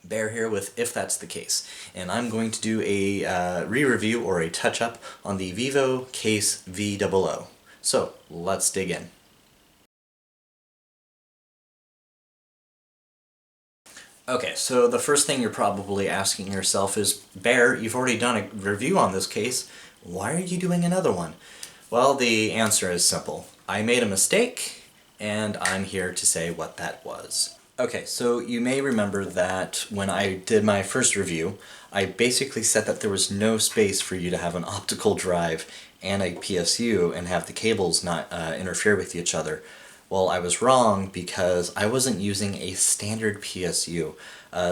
Bear here with If That's the Case, and I'm going to do a re-review or a touch-up on the VIVO CASE-V00. So, let's dig in. Okay, so the first thing you're probably asking yourself is, Bear, you've already done a review on this case, why are you doing another one? Well, the answer is simple. I made a mistake, and I'm here to say what that was. Okay, so you may remember that when I did my first review, I basically said that there was no space for you to have an optical drive and a PSU and have the cables not interfere with each other. Well, I was wrong because I wasn't using a standard PSU.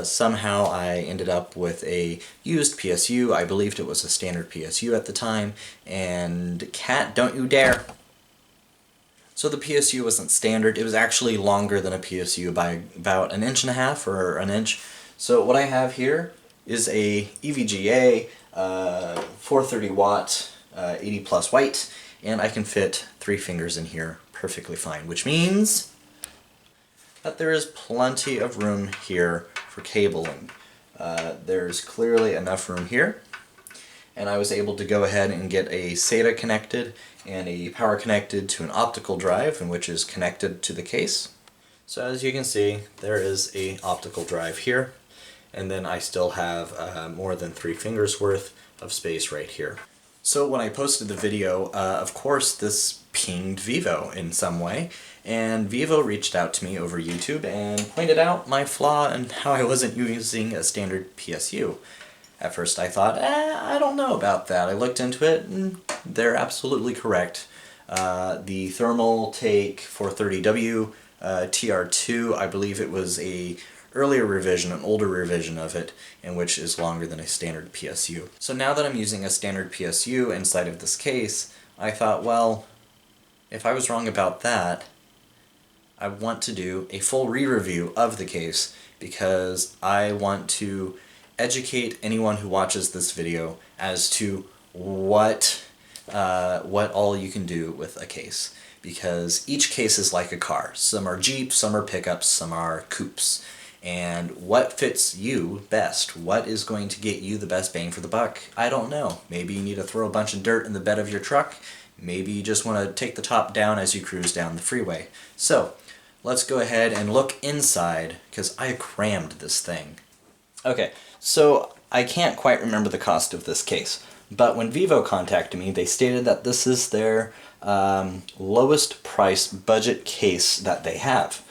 Somehow I ended up with a used PSU. I believed it was a standard PSU at the time, and cat, don't you dare! So the PSU wasn't standard, it was actually longer than a PSU by about 1.5 inches or an inch. So what I have here is a EVGA 430 watt 80 plus white, and I can fit 3 fingers in here perfectly fine, which means that there is plenty of room here for cabling. There's clearly enough room here, and I was able to go ahead and get a SATA connected and a power connected to an optical drive, and which is connected to the case. So as you can see, there is a optical drive here, and then I still have more than 3 fingers worth of space right here. So when I posted the video, of course this pinged Vivo in some way, and Vivo reached out to me over YouTube and pointed out my flaw and how I wasn't using a standard PSU. At first I thought, I don't know about that. I looked into it, and they're absolutely correct. The Thermal Take 430W TR2, I believe it was a earlier revision, an older revision of it, and which is longer than a standard PSU. So now that I'm using a standard PSU inside of this case, I thought, well, if I was wrong about that, I want to do a full re-review of the case because I want to educate anyone who watches this video as to what all you can do with a case. Because each case is like a car. Some are Jeeps, some are pickups, some are coupes. And what fits you best? What is going to get you the best bang for the buck? I don't know. Maybe you need to throw a bunch of dirt in the bed of your truck. Maybe you just want to take the top down as you cruise down the freeway. So, let's go ahead and look inside, because I crammed this thing. Okay, so I can't quite remember the cost of this case, but when Vivo contacted me, they stated that this is their lowest price budget case that they have.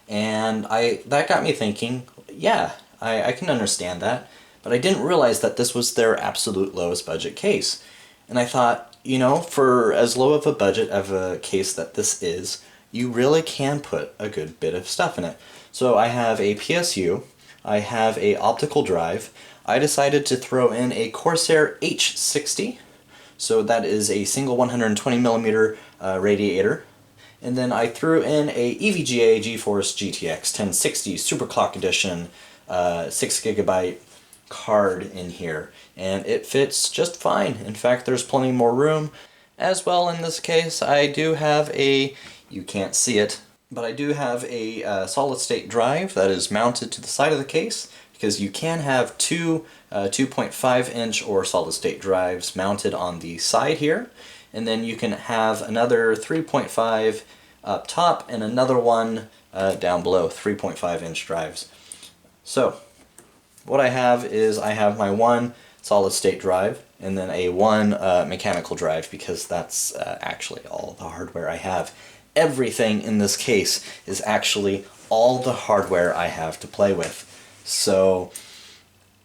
And that got me thinking, yeah, I can understand that, but I didn't realize that this was their absolute lowest budget case. And I thought, you know, for as low of a budget of a case that this is, you really can put a good bit of stuff in it. So I have a PSU, I have a optical drive. I decided to throw in a Corsair H60, so that is a single 120mm radiator. And then I threw in a EVGA GeForce GTX 1060 Superclock Edition 6GB card in here, and it fits just fine. In fact, there's plenty more room. As well, in this case, I do have a, you can't see it, but I do have a solid-state drive that is mounted to the side of the case, because you can have two 2.5-inch or solid-state drives mounted on the side here, and then you can have another 3.5 up top and another one down below, 3.5-inch drives. So, what I have is I have my one solid-state drive, and then a one mechanical drive, because that's actually all the hardware I have. Everything in this case is actually all the hardware I have to play with. So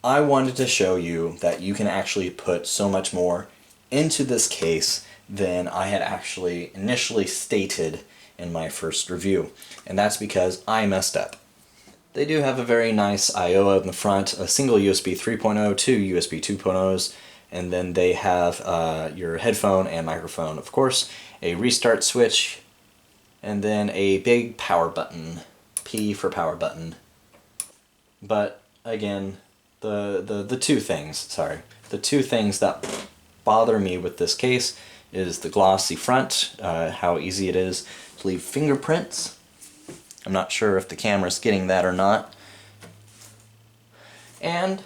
I wanted to show you that you can actually put so much more into this case than I had actually initially stated in my first review. And that's because I messed up. They do have a very nice I/O in the front, a single USB 3.0, 2 USB 2.0s, and then they have your headphone and microphone, of course, a restart switch, and then a big power button, P for power button. But again, the two things that bother me with this case is the glossy front, how easy it is to leave fingerprints. I'm not sure if the camera's getting that or not. And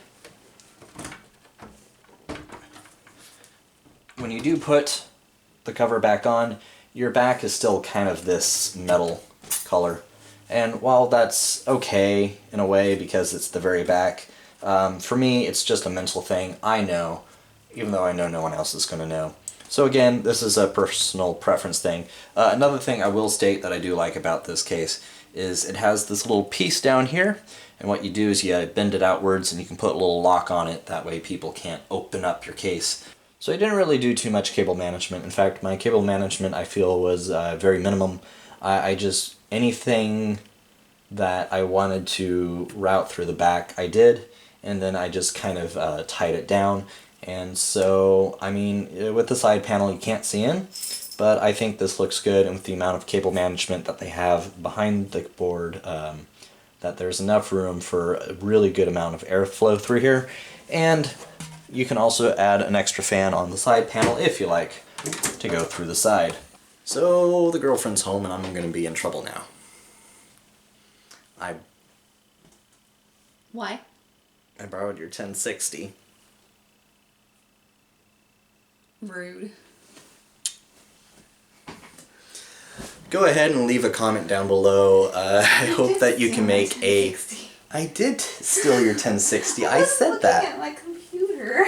when you do put the cover back on, your back is still kind of this metal color. And while that's okay in a way because it's the very back, for me it's just a mental thing. I know, even though I know no one else is going to know. So again, this is a personal preference thing. Another thing I will state that I do like about this case is it has this little piece down here, and what you do is you bend it outwards and you can put a little lock on it, that way people can't open up your case. So I didn't really do too much cable management. In fact, my cable management I feel was very minimum. I just, anything that I wanted to route through the back I did, and then I just kind of tied it down. And so, I mean, with the side panel you can't see in, but I think this looks good, and with the amount of cable management that they have behind the board, that there's enough room for a really good amount of airflow through here. And you can also add an extra fan on the side panel if you like to go through the side. So the girlfriend's home and I'm going to be in trouble now. Why? I borrowed your 1060. Rude. Go ahead and leave a comment down below. I hope that you can make a... I did steal your 1060. I said that. At my computer.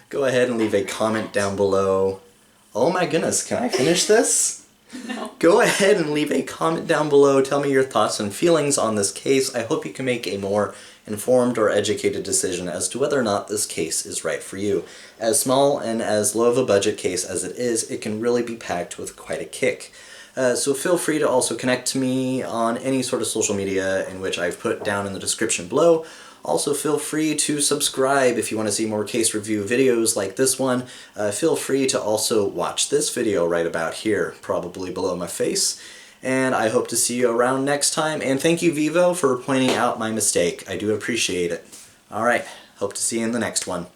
Go ahead and leave a comment down below. Oh my goodness, can I finish this? No. Go ahead and leave a comment down below. Tell me your thoughts and feelings on this case. I hope you can make a more informed or educated decision as to whether or not this case is right for you. As small and as low of a budget case as it is, it can really be packed with quite a kick. So feel free to also connect to me on any sort of social media in which I've put down in the description below. Also feel free to subscribe if you want to see more case review videos like this one. Feel free to also watch this video right about here, probably below my face. And I hope to see you around next time. And thank you, Vivo, for pointing out my mistake. I do appreciate it. Alright, hope to see you in the next one.